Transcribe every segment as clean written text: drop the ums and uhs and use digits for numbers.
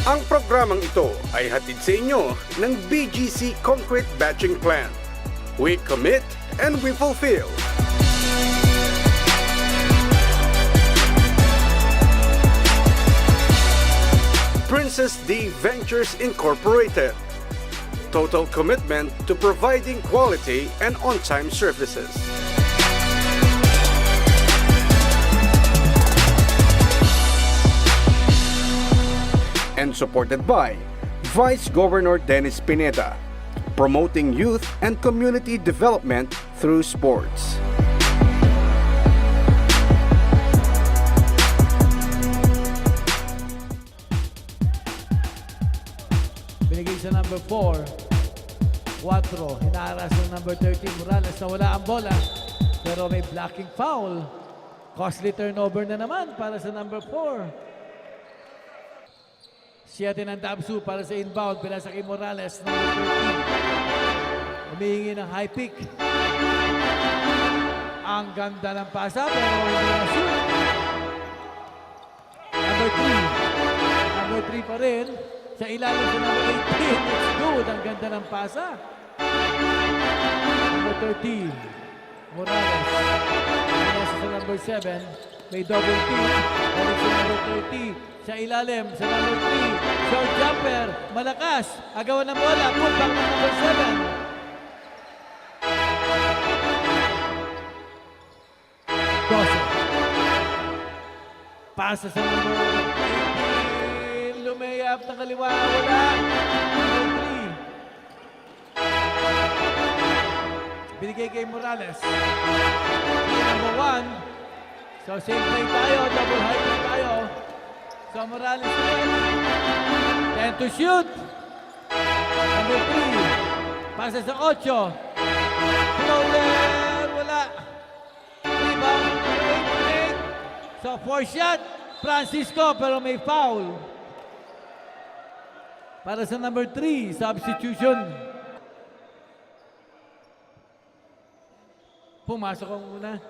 Ang programang ito ay hatid sa inyo ng BGC Concrete Batching Plan. We commit and we fulfill. Princess D Ventures Incorporated. Total commitment to providing quality and on-time services. And supported by Vice Governor Dennis Pineda, promoting youth and community development through sports. Binigay sa number 4, 4, hinaras ng number 13, Morales na wala ang bola. Pero may blocking foul. Costly turnover na naman para sa number 4. 7 ng DHVTSU para sa inbound. Pinasa kay Morales, number 13. Humihingi ng high pick. Ang ganda ng pasa, pero hindi na shoot. Number 3. Number 3 pa rin. Sa ilalim sa number 18. It's good. Ang ganda ng pasa. Number 13. Morales. Pinasa sa number 7. May double team. Balik sa number 30. Sa ilalim, sa number 3, short jumper, malakas, agawan ng bola, putback ng number 7. Dosa. Pasa sa number 18, lumayap ng kaliwa, wala. Number 3. Binigay kay Morales. Number 1. So same play tayo, double high pick tayo. So Morales ulit. 10 to shoot. Number 3. Pasa sa 8. Floater. Wala. Rebound. Number 8. So 4 shot. Francisco pero may foul. Para sa number 3. Substitution. Pumasok ang muna.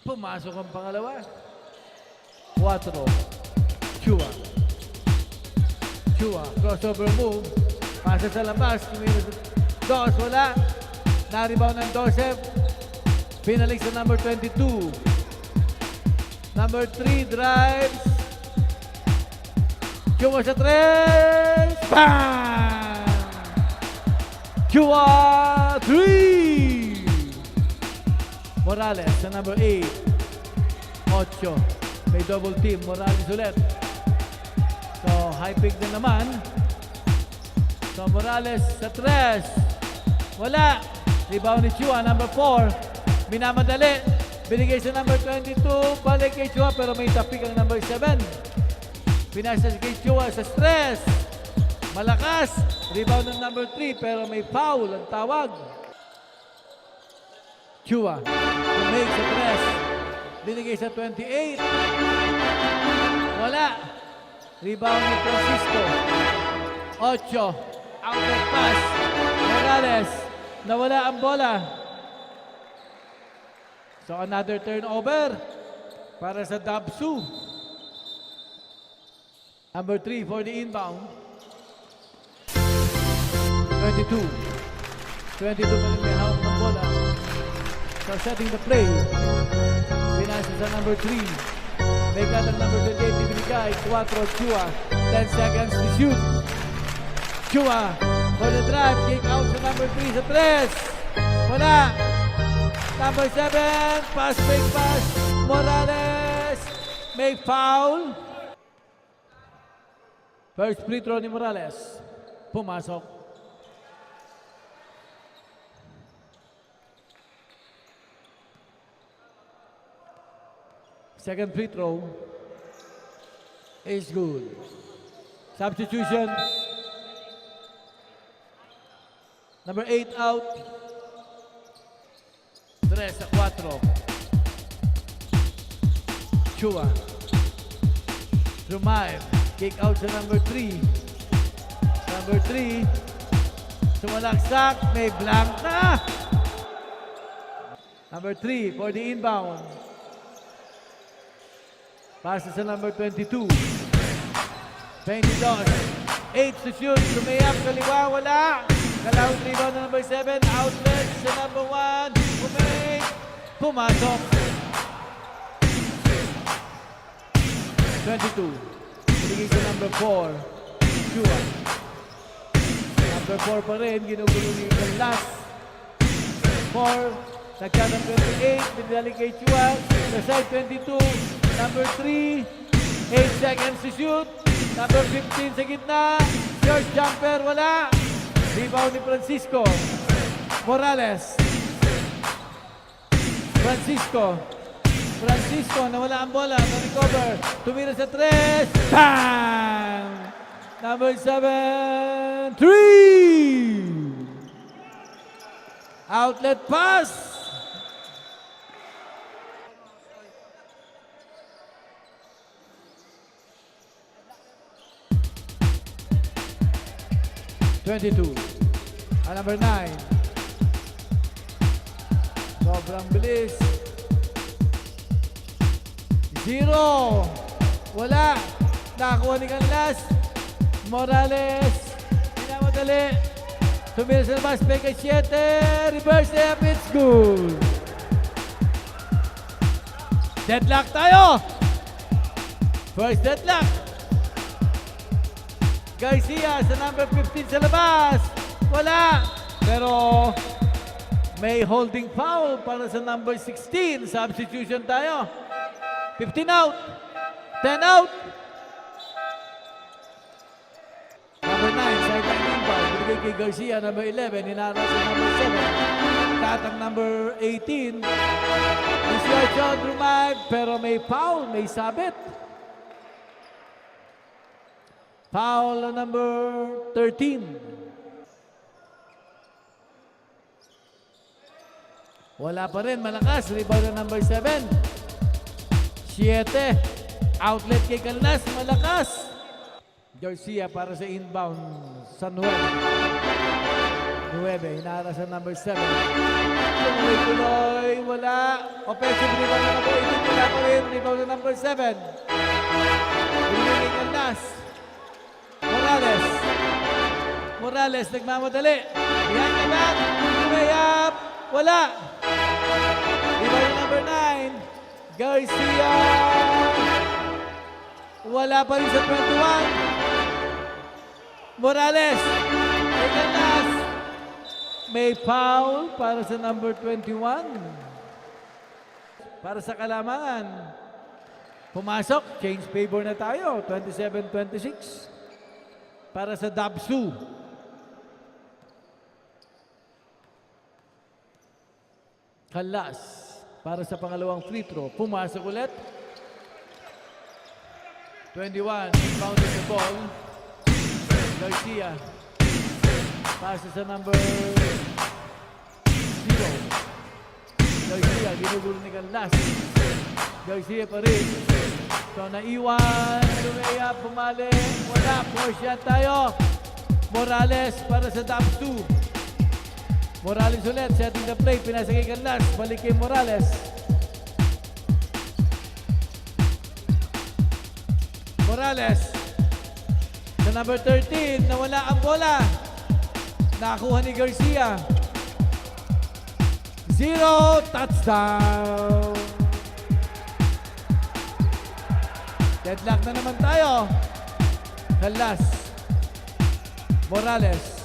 Pumasok ang pangalawa. 4. Chua. Chua. Crossover move. Pasa sa labas. Dos. Wala. Na-rebound ng Joseph. Pinalik sa number 22. Number 3 drives. Chua sa 3. Bang! Chua 3. Morales sa number 8. 8. May double team. Morales ulit. So, high pick din naman. So, Morales sa 3. Wala. Rebound ni Chua, number 4. Minamadali. Binigay sa number 22. Balik kay Chua, pero may tapik ang number 7. Pinasa kay Chua sa 3. Malakas. Rebound ng number 3, pero may foul ang tawag. Chua. Make sa 3. Binigay sa 28. Wala. Rebound ni Francisco. 8. Out of pass. Morales. Nawala ang bola. So another turnover para sa DHVTSU. Number 3 for the inbound. 22. 22 pa rin may hawak ng bola. So setting the play. Pinasa sa number 3. May kalang number 28 ibinigay. 4 Chua. 10 seconds to shoot. Chua for the drive. Kick out sa number 3 sa 3. Wala. Number 7. Pass, fake pass. Morales. May foul. First free throw ni Morales. Pumasok. Second free throw is good. Substitution. Number 8 out. 3 sa 4. Chua. Drive. Kick out sa number 3. Number 3. Sumalaksak. May blank na. Number 3 for the inbound. Passes sa number 22. 22. 8 to shoot. Lumayap, kaliwa, wala. Kalawang rebound na number 7. Outlet sa number 1. Bumake. Pumasok. 22. Binigay sa number 4. Chua. Number 4 pa rin. Ginugulo ni last. 4. Nagka ng 28, binalik kay Chua. Sa side 22, number 3, 8 seconds to shoot. Number 15 sa gitna. George jumper, wala. Rebound ni Francisco. Morales. Francisco, nawala ang bola. Na-recover. Tumira sa 3. Bang! Number 7, 3! Outlet pass. Number 9. Sobrang bilis. 0. Wala. Nakakuha ni Canlas. Morales. Pinamadali. Tumira sa labas. Peka 7. Reverse step. It's good. Deadlock tayo. First deadlock. Garcia sa number 15 sa labas. Wala. Pero may holding foul para sa number 16. Substitution tayo. 15 out. 10 out. Number 9, sideline inbound. Binigay kay Garcia, number 11. Hinara sa number 7. Tatang number 18. 18 drive, pero may foul, may sabit. Foul number 13. Wala pa rin, malakas. Rebound na number 7. 7. Outlet kay Calnas, malakas. Garcia para sa inbound. San Juan. 9. Hinara sa number 7. Tuloy-tuloy, wala. Offensive rebound na number 18. Wala pa rin. Rebound na number 7. Binigay kay Calnas. Morales, nagmamadali. Behind the back. Lumayap. Wala. Rebound number 9. Garcia. Wala pa rin sa 21. Morales. May foul para sa number 21. Para sa Kalamangan. Pumasok. Change favor na tayo. 27-26. Para sa DHVTSU. Kalas. Para sa pangalawang free throw. Pumasok ulit. 21. Inbounded the ball. Garcia. Pasa sa number 0. Garcia. Ginugulo ni Kalas. Garcia pa rin. So, naiwan. Lumea. Pumali. Wala. Force shot tayo. Morales para sa DHVTSU. Morales ulit, setting the play, pinasa kay Canlas, balik kay Morales. Morales, sa number 13, nawala ang bola. Nakakuha ni Garcia. 0, touchdown. Deadlock na naman tayo. Canlas. Morales.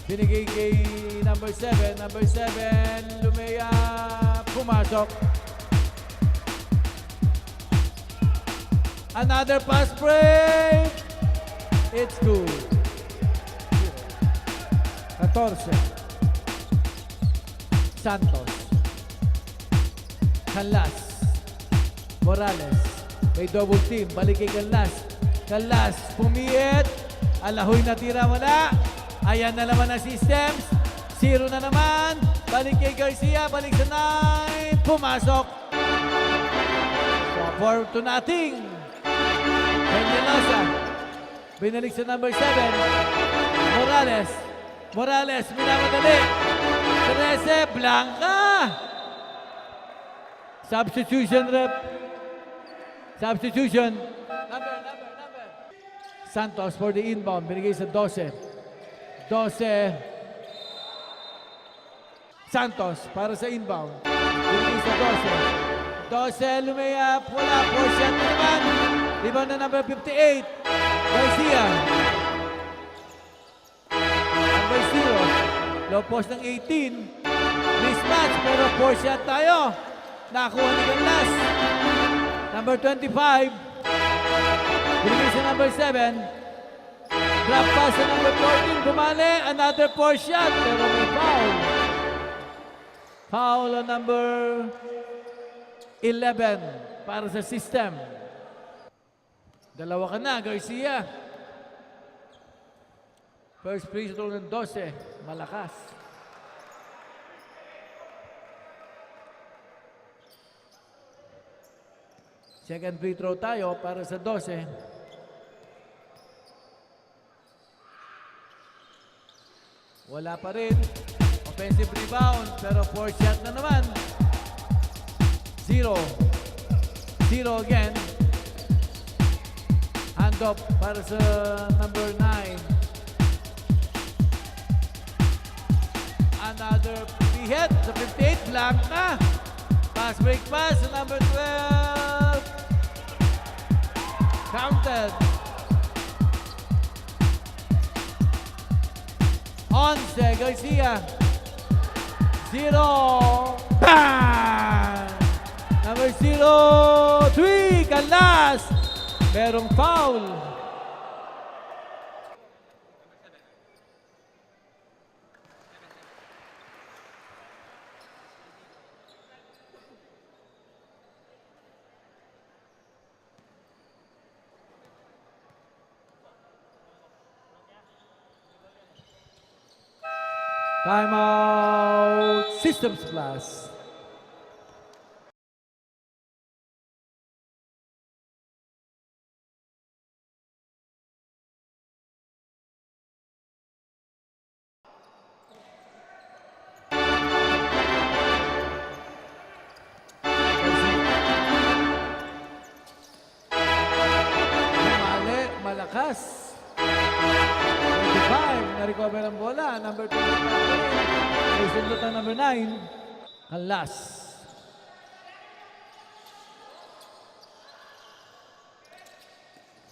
Binigay kay number 7. Number 7, Lumea, pumasok. Another pass break. It's good. 14. Santos. Canlas. Morales. May double team. Balik kay Canlas. Canlas, pumiit. Alahoy na tira mo na. Ayan na naman ang systems. 0 na naman. Balik kay Garcia. Balik sa 9. Pumasok. So, 4-0. Pendelosa. Binalik sa number 7. Morales. Morales, minamadali. 13, Blanca. Substitution, rep. Substitution. Number. Santos for the inbound. Binigay sa 12. 12. Santos para sa inbound. Binigay sa 12. 12, lumayap. Wala. 4 shot na naman. Rebound na number 58. Garcia. Number 0. Low post ng 18. Mismatch pero 4 shot tayo. Nakakuha ni Ganlas. Number 25. Binigay sa number 7. Drop pass sa number 14. Bumali. Another 4 shot. Pero may foul. Foul on number 11 para sa system. Dalawa ka na, Garcia. First free throw ng 12. Malakas. Second free throw tayo para sa 12. Wala pa rin. Offensive rebound, pero 4 shot na naman. 0. 0 again. Hand up para sa number 9. Another free hit sa 58. Blank na. Pass break pass sa number 12. Counted. Once, Garcia. 0. Bang! Number 03, Canlas. Merong foul. Timeout, Systems Class. Malakas. 25, na-recover ang bola. Number 25. May sundot ang number 9. Canlas.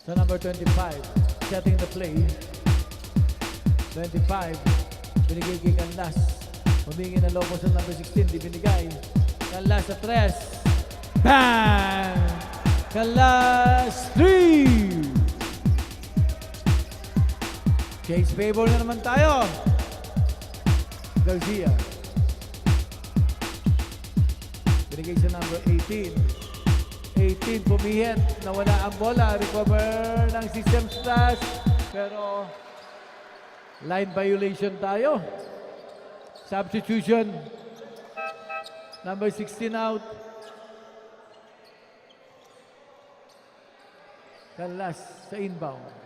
So number 25, setting the play. 25, binigay kay Canlas. Humingi na lobo sa number 16, di binigay. Canlas sa 3. Bang! Canlas 3! Change favor na naman tayo. Garcia. Binigay sa number 18. 18 pumihit. Nawala ang bola. Recover ng system stash. Pero line violation tayo. Substitution. Number 16 out. Canlas sa inbound.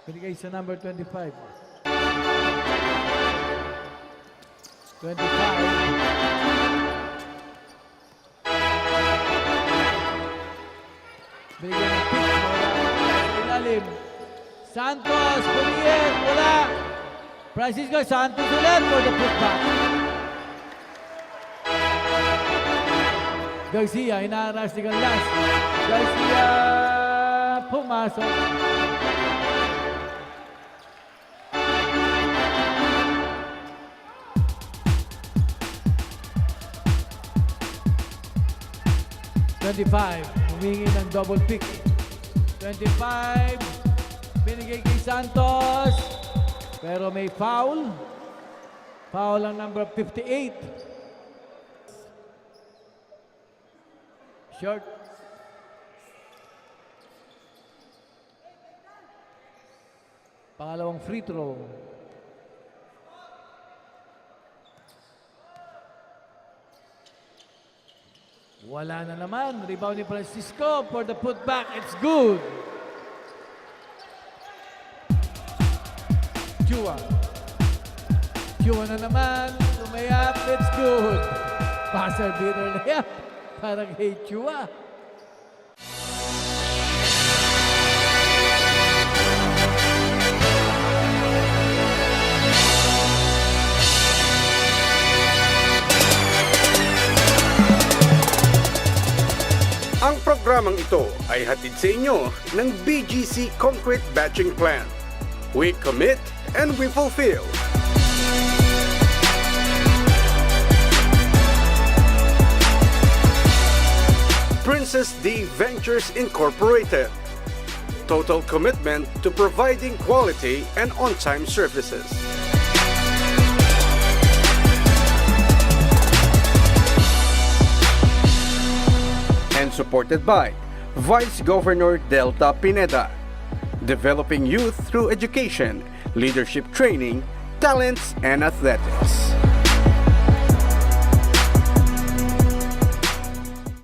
Binigay sa number 25. 25. Binigay ng pick. Wala sa ilalim. Santos, pumiyit. Wala. Francisco Santos ulit for the putback. Garcia, inaaras ni Canlas. Garcia, pumasok. Humingi ng double pick. 25, binigay kay Santos. Pero may foul. Foul ang number 58. Short. Pangalawang free throw. Wala na naman. Rebound ni Francisco for the putback. It's good. Chua. Chua na naman. Lumayap. It's good. Passer beater layup. parang hate you ah. Ang programang ito ay hatid sa inyo ng BGC Concrete Batching Plan. We commit and we fulfill. Princess D Ventures Incorporated. Total commitment to providing quality and on-time services. And supported by Vice Governor Delta Pineda, developing youth through education, leadership training, talents, and athletics.